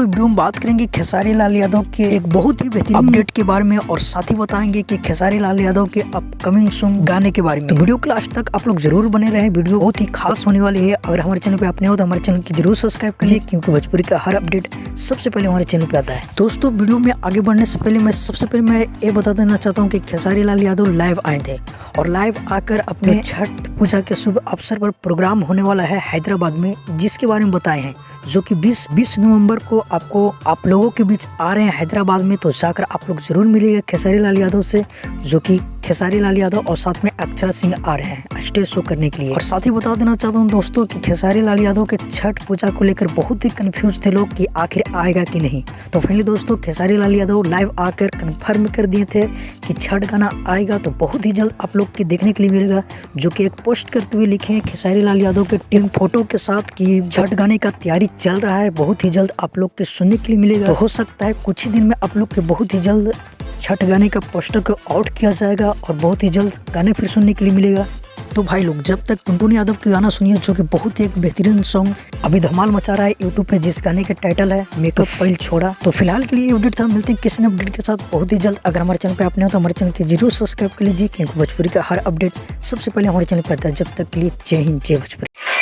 Video में बात करेंगे खेसारी लाल यादव के एक बहुत ही बेहतरीन अपडेट के बारे में और साथ ही बताएंगे कि खेसारी लाल यादव के अपकमिंग सॉन्ग गाने के बारे में। तो वीडियो के लास्ट तक आप लोग जरूर बने रहे, वीडियो बहुत ही खास होने वाली है। अगर हमारे चैनल पे आप नए हो तो हमारे चैनल की जरूर सब्सक्राइब कीजिए, क्योंकि भोजपुरी का हर अपडेट सबसे पहले हमारे चैनल पे आता है। दोस्तों वीडियो में आगे बढ़ने से पहले मैं ये बता देना चाहता हूँ कि खेसारी लाल यादव लाइव आए थे और लाइव आकर अपने छठ पूजा के शुभ अवसर पर प्रोग्राम होने वाला है हैदराबाद में, जिसके बारे में बताए हैं, जो कि 20 नवंबर को आप लोगों के बीच आ रहे हैं हैदराबाद में। तो जाकर आप लोग जरूर मिलिएगा खेसारी लाल यादव से, जो कि खेसारी लाल यादव और साथ में अक्षरा सिंह आ रहे हैं स्टेज शो करने के लिए। और साथ ही बता देना चाहता हूँ दोस्तों कि खेसारी लाल यादव के छठ पूजा को लेकर बहुत ही कंफ्यूज थे लोग कि आखिर आएगा कि नहीं। तो फाइनली दोस्तों खेसारी लाल यादव लाइव आकर कंफर्म कर दिए थे कि छठ गाना आएगा, तो बहुत ही जल्द आप लोग के देखने के लिए मिलेगा, जो कि एक पोस्ट करते हुए लिखे हैं खेसारी लाल यादव के टीम फोटो के साथ कि छठ गाने का तैयारी चल रहा है, बहुत ही जल्द आप लोग के सुनने के लिए मिलेगा। तो हो सकता है कुछ ही दिन में आप लोग के बहुत ही जल्द छठ गाने का पोस्टर को आउट किया जाएगा और बहुत ही जल्द गाने फिर सुनने के लिए मिलेगा। तो भाई लोग जब तक टुनटुन यादव के गाना सुनिए, जो कि बहुत ही एक बेहतरीन सॉन्ग अभी धमाल मचा रहा है यूट्यूब पे, जिस गाने का टाइटल है मेकअप फाइल छोड़ा। तो फिलहाल के लिए अपडेट था, मिलते हैं किसी न अपडेट के साथ बहुत ही जल्द। अगर हमारे चैनल पे आप नए हो तो हमारे चैनल के जरूर सब्सक्राइब कर लीजिए, क्योंकि भोजपुरी का हर अपडेट सबसे पहले हमारे चैनल पे आता है। जब तक के लिए जय हिंद, जय भोजपुरी।